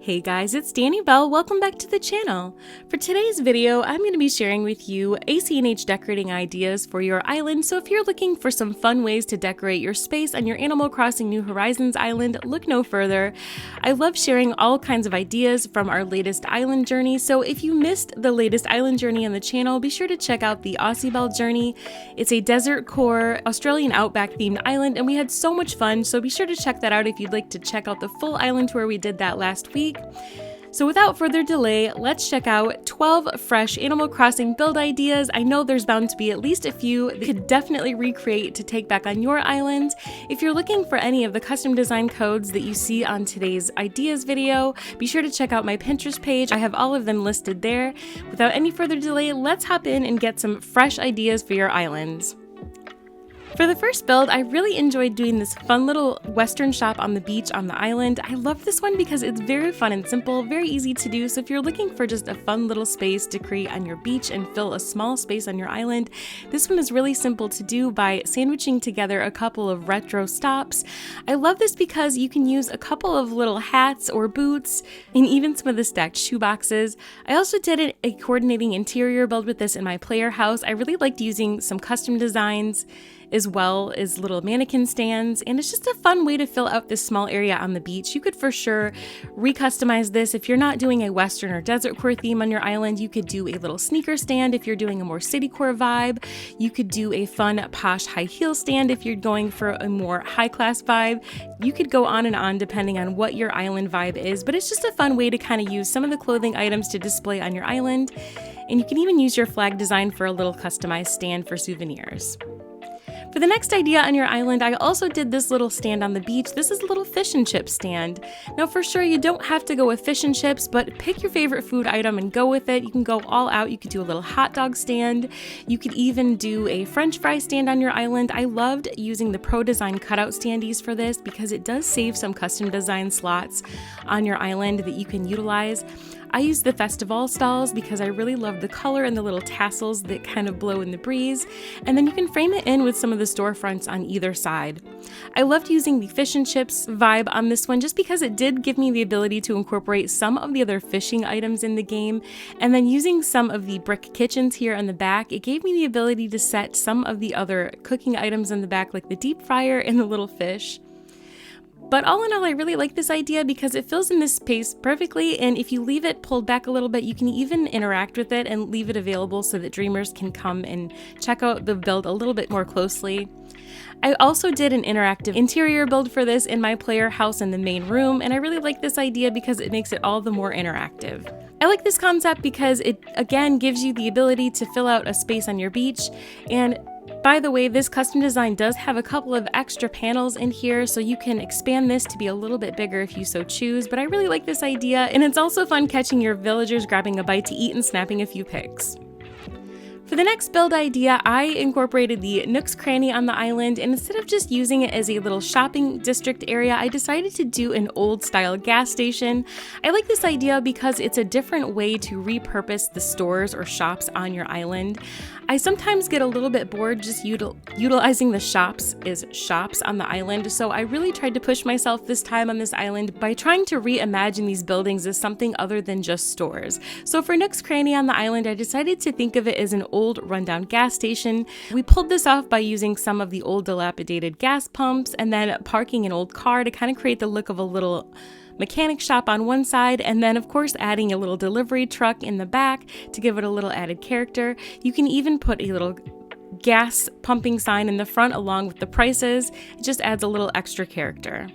Hey guys, it's Danny Bell. Welcome back to the channel. For today's video, I'm going to be sharing with you ACNH decorating ideas for your island. So if you're looking for some fun ways to decorate your space on your Animal Crossing New Horizons island, look no further. I love sharing all kinds of ideas from our latest island journey. So if you missed the latest island journey on the channel, be sure to check out the Aussibelle journey. It's a Desertcore Australian Outback themed island, and we had so much fun. So be sure to check that out if you'd like to check out the full island tour we did that last week. So without further delay, let's check out 12 fresh Animal Crossing build ideas. I know there's bound to be at least a few that you could definitely recreate to take back on your island. If you're looking for any of the custom design codes that you see on today's ideas video, be sure to check out my Pinterest page. I have all of them listed there. Without any further delay, let's hop in and get some fresh ideas for your islands. For the first build, I really enjoyed doing this fun little western shop on the beach on the island. I love this one because it's very fun and simple, very easy to do. So if you're looking for just a fun little space to create on your beach and fill a small space on your island, this one is really simple to do by sandwiching together a couple of retro stops. I love this because you can use a couple of little hats or boots and even some of the stacked shoe boxes. I also did a coordinating interior build with this in my player house. I really liked using some custom designs as well as little mannequin stands, and it's just a fun way to fill out this small area on the beach. You could for sure re-customize this. If you're not doing a Western or Desertcore theme on your island, you could do a little sneaker stand. If you're doing a more citycore vibe, you could do a fun posh high heel stand. If you're going for a more high-class vibe, you could go on and on depending on what your island vibe is, but it's just a fun way to kind of use some of the clothing items to display on your island, and you can even use your flag design for a little customized stand for souvenirs. For the next idea on your island, I also did this little stand on the beach. This is a little fish and chip stand. Now for sure, you don't have to go with fish and chips, but pick your favorite food item and go with it. You can go all out. You could do a little hot dog stand. You could even do a French fry stand on your island. I loved using the Pro Design cutout standees for this because it does save some custom design slots on your island that you can utilize. I used the Festival stalls because I really love the color and the little tassels that kind of blow in the breeze, and then you can frame it in with some of the storefronts on either side. I loved using the fish and chips vibe on this one just because it did give me the ability to incorporate some of the other fishing items in the game, and then using some of the brick kitchens here in the back, it gave me the ability to set some of the other cooking items in the back like the deep fryer and the little fish. But all in all, I really like this idea because it fills in this space perfectly, and if you leave it pulled back a little bit, you can even interact with it and leave it available so that dreamers can come and check out the build a little bit more closely. I also did an interactive interior build for this in my player house in the main room, and I really like this idea because it makes it all the more interactive. I like this concept because it again gives you the ability to fill out a space on your beach, and by the way, this custom design does have a couple of extra panels in here, so you can expand this to be a little bit bigger if you so choose, but I really like this idea, and it's also fun catching your villagers grabbing a bite to eat and snapping a few pics. For the next build idea, I incorporated the Nook's Cranny on the island, and instead of just using it as a little shopping district area, I decided to do an old style gas station. I like this idea because it's a different way to repurpose the stores or shops on your island. I sometimes get a little bit bored just utilizing the shops as shops on the island, so I really tried to push myself this time on this island by trying to reimagine these buildings as something other than just stores. So for Nook's Cranny on the island, I decided to think of it as an old rundown gas station. We pulled this off by using some of the old dilapidated gas pumps and then parking an old car to kind of create the look of a little mechanic shop on one side, and then of course adding a little delivery truck in the back to give it a little added character. You can even put a little gas pumping sign in the front along with the prices. It just adds a little extra character.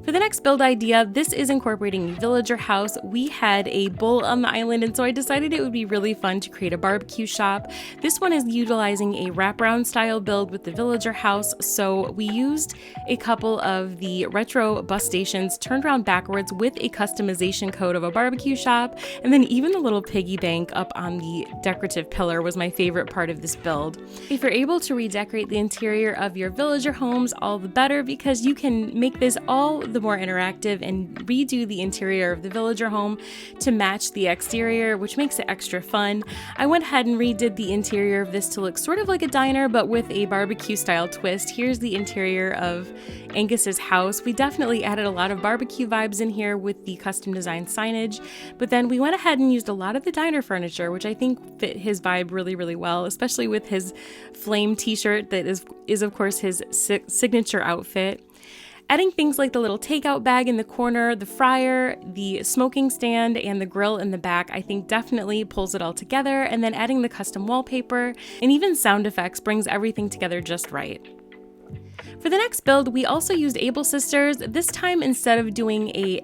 For the next build idea, this is incorporating a villager house. We had a bull on the island, and so I decided it would be really fun to create a barbecue shop. This one is utilizing a wraparound style build with the villager house, so we used a couple of the retro bus stations turned around backwards with a customization code of a barbecue shop, and then even the little piggy bank up on the decorative pillar was my favorite part of this build. If you're able to redecorate the interior of your villager homes, all the better, because you can make this all the the more interactive and redo the interior of the villager home to match the exterior, which makes it extra fun. I went ahead and redid the interior of this to look sort of like a diner, but with a barbecue style twist. Here's the interior of Angus's house. We definitely added a lot of barbecue vibes in here with the custom designed signage, but then we went ahead and used a lot of the diner furniture, which I think fit his vibe really, really well, especially with his flame t-shirt that is of course his signature outfit. Adding things like the little takeout bag in the corner, the fryer, the smoking stand, and the grill in the back, I think definitely pulls it all together, and then adding the custom wallpaper and even sound effects brings everything together just right. For the next build, we also used Able Sisters. This time, instead of doing a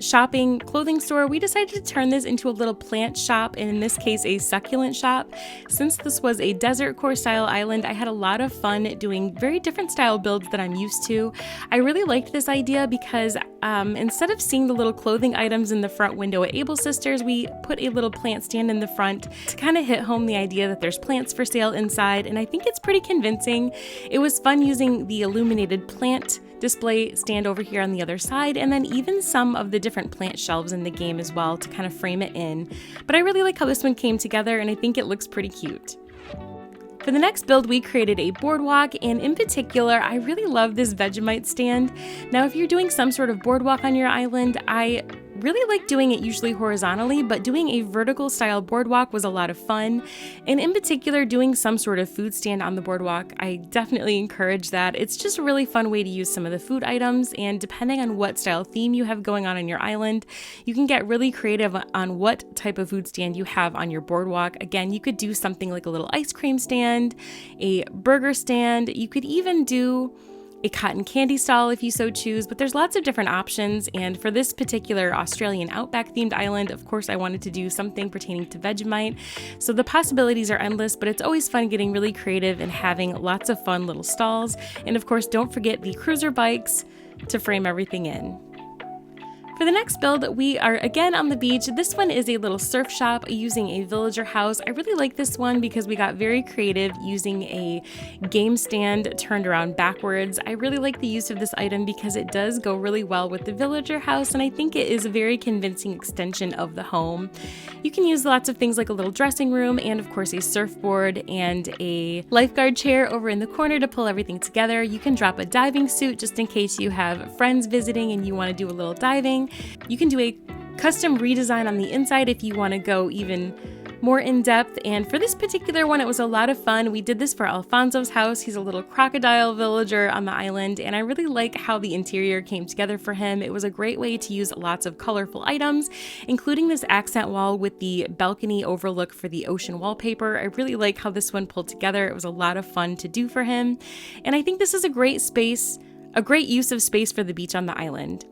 shopping clothing store, we decided to turn this into a little plant shop, and in this case a succulent shop. Since this was a Desertcore style island, I had a lot of fun doing very different style builds that I'm used to. I really liked this idea because instead of seeing the little clothing items in the front window at Able Sisters, we put a little plant stand in the front to kind of hit home the idea that there's plants for sale inside, and I think it's pretty convincing. It was fun using the illuminated plant display stand over here on the other side, and then even some of the different plant shelves in the game as well to kind of frame it in. But I really like how this one came together, and I think it looks pretty cute. For the next build, we created a boardwalk, and in particular, I really love this Vegemite stand. Now, if you're doing some sort of boardwalk on your island, I really like doing it usually horizontally, but doing a vertical style boardwalk was a lot of fun. And in particular, doing some sort of food stand on the boardwalk, I definitely encourage that. It's just a really fun way to use some of the food items, and depending on what style theme you have going on your island, you can get really creative on what type of food stand you have on your boardwalk. Again, you could do something like a little ice cream stand, a burger stand, you could even do a cotton candy stall if you so choose, but there's lots of different options. And for this particular Australian Outback themed island, of course, I wanted to do something pertaining to Vegemite. So the possibilities are endless, but it's always fun getting really creative and having lots of fun little stalls. And of course, don't forget the cruiser bikes to frame everything in. For the next build, we are again on the beach. This one is a little surf shop using a villager house. I really like this one because we got very creative using a game stand turned around backwards. I really like the use of this item because it does go really well with the villager house, and I think it is a very convincing extension of the home. You can use lots of things like a little dressing room and of course a surfboard and a lifeguard chair over in the corner to pull everything together. You can drop a diving suit just in case you have friends visiting and you want to do a little diving. You can do a custom redesign on the inside if you want to go even more in depth, and for this particular one, it was a lot of fun. We did this for Alfonso's house. He's a little crocodile villager on the island, and I really like how the interior came together for him. It was a great way to use lots of colorful items, including this accent wall with the balcony overlook for the ocean wallpaper. I really like how this one pulled together. It was a lot of fun to do for him, and I think this is a great use of space for the beach on the island.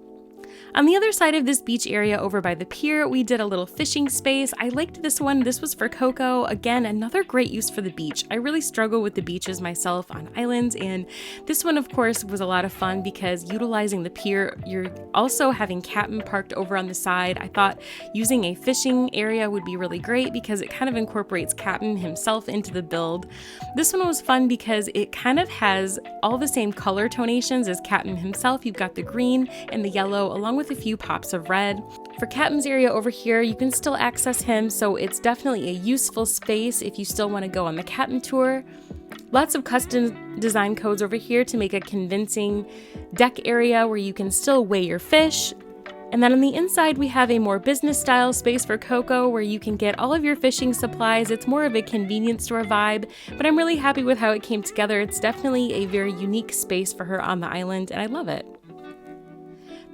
On the other side of this beach area over by the pier, we did a little fishing space. I liked this one. This was for Coco. Again, another great use for the beach. I really struggle with the beaches myself on islands, and this one, of course, was a lot of fun because utilizing the pier, you're also having Captain parked over on the side. I thought using a fishing area would be really great because it kind of incorporates Captain himself into the build. This one was fun because it kind of has all the same color tonations as Captain himself. You've got the green and the yellow along with a few pops of red. For Captain's area over here, you can still access him, so it's definitely a useful space if you still want to go on the Captain tour. Lots of custom design codes over here to make a convincing deck area where you can still weigh your fish. And then on the inside, we have a more business style space for Coco where you can get all of your fishing supplies. It's more of a convenience store vibe, but I'm really happy with how it came together. It's definitely a very unique space for her on the island, and I love it.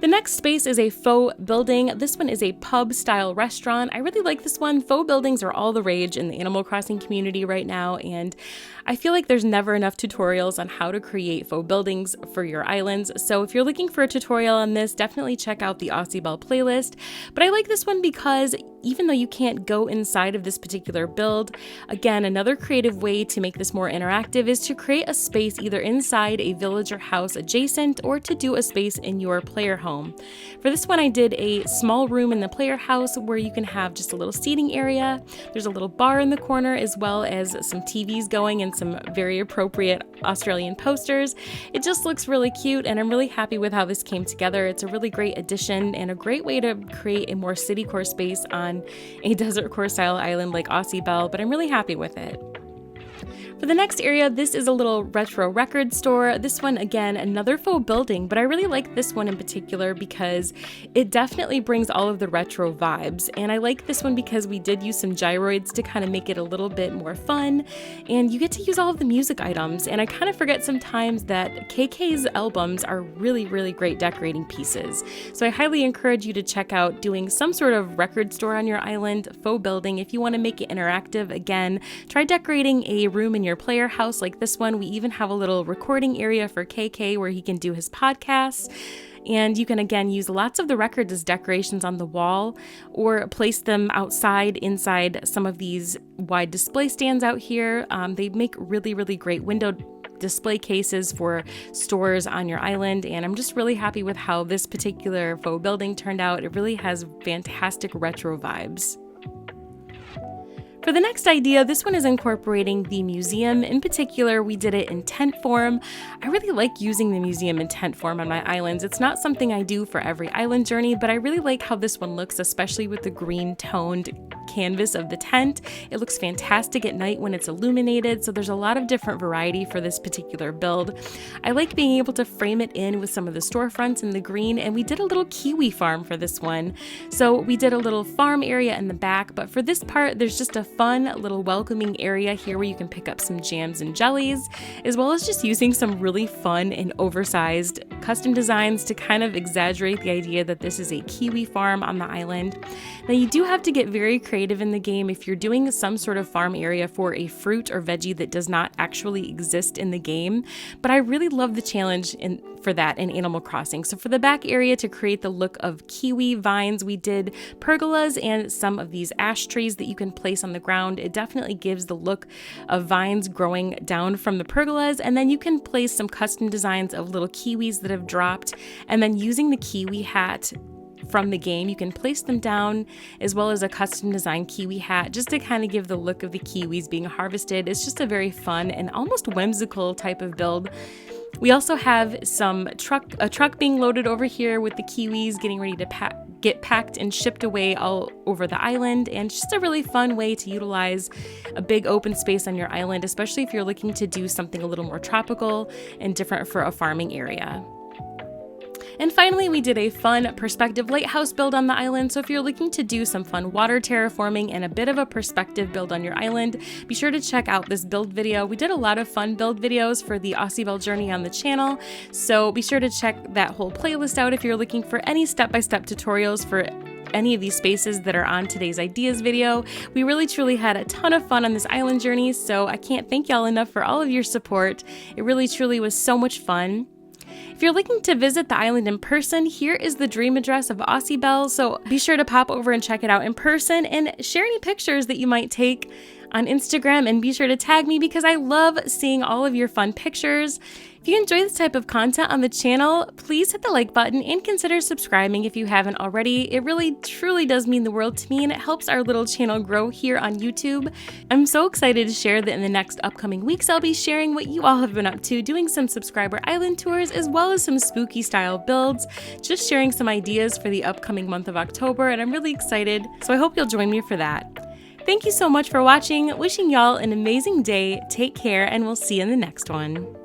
The next space is a faux building. This one is a pub style restaurant. I really like this one. Faux buildings are all the rage in the Animal Crossing community right now, and I feel like there's never enough tutorials on how to create faux buildings for your islands. So if you're looking for a tutorial on this, definitely check out the Aussibelle playlist. But I like this one because even though you can't go inside of this particular build, again, another creative way to make this more interactive is to create a space either inside a villager house adjacent or to do a space in your player home. home. For this one, I did a small room in the player house where you can have just a little seating area. There's a little bar in the corner as well as some TVs going and some very appropriate Australian posters. It just looks really cute, and I'm really happy with how this came together. It's a really great addition and a great way to create a more citycore space on a Desertcore style island like Aussibelle, but I'm really happy with it. For the next area, this is a little retro record store. This one, again, another faux building, but I really like this one in particular because it definitely brings all of the retro vibes. And I like this one because we did use some gyroids to kind of make it a little bit more fun, and you get to use all of the music items. And I kind of forget sometimes that KK's albums are really, really great decorating pieces. So I highly encourage you to check out doing some sort of record store on your island, faux building. If you want to make it interactive, again, try decorating a room in your player house like this one. We even have a little recording area for KK where he can do his podcasts. And you can again use lots of the records as decorations on the wall or place them outside inside some of these wide display stands out here. They make really, really great window display cases for stores on your island, and I'm just really happy with how this particular faux building turned out. It really has fantastic retro vibes. For the next idea, this one is incorporating the museum. In particular, we did it in tent form. I really like using the museum in tent form on my islands. It's not something I do for every island journey, but I really like how this one looks, especially with the green toned canvas of the tent. It looks fantastic at night when it's illuminated, so there's a lot of different variety for this particular build. I like being able to frame it in with some of the storefronts in the green, and we did a little kiwi farm for this one. So we did a little farm area in the back, but for this part, there's just a fun little welcoming area here where you can pick up some jams and jellies, as well as just using some really fun and oversized custom designs to kind of exaggerate the idea that this is a kiwi farm on the island. Now you do have to get very creative in the game if you're doing some sort of farm area for a fruit or veggie that does not actually exist in the game, but I really love the challenge for that in Animal Crossing. So for the back area, to create the look of kiwi vines, we did pergolas and some of these ash trees that you can place on the ground. It definitely gives the look of vines growing down from the pergolas, and then you can place some custom designs of little kiwis that have dropped, and then using the kiwi hat from the game, you can place them down, as well as a custom designed kiwi hat just to kind of give the look of the kiwis being harvested. It's just a very fun and almost whimsical type of build. We also have a truck being loaded over here with the kiwis getting ready to get packed and shipped away all over the island, and just a really fun way to utilize a big open space on your island, especially if you're looking to do something a little more tropical and different for a farming area. And finally, we did a fun perspective lighthouse build on the island. So if you're looking to do some fun water terraforming and a bit of a perspective build on your island, be sure to check out this build video. We did a lot of fun build videos for the Aussibelle journey on the channel, so be sure to check that whole playlist out if you're looking for any step-by-step tutorials for any of these spaces that are on today's ideas video. We really truly had a ton of fun on this island journey, so I can't thank y'all enough for all of your support. It really truly was so much fun. If you're looking to visit the island in person, here is the dream address of Aussibelle, so be sure to pop over and check it out in person and share any pictures that you might take on Instagram, and be sure to tag me because I love seeing all of your fun pictures. If you enjoy this type of content on the channel, please hit the like button and consider subscribing if you haven't already. It really truly does mean the world to me, and it helps our little channel grow here on YouTube. I'm so excited to share that in the next upcoming weeks I'll be sharing what you all have been up to, doing some subscriber island tours as well as some spooky style builds, just sharing some ideas for the upcoming month of October, and I'm really excited, so I hope you'll join me for that. Thank you so much for watching, wishing y'all an amazing day, take care, and we'll see you in the next one.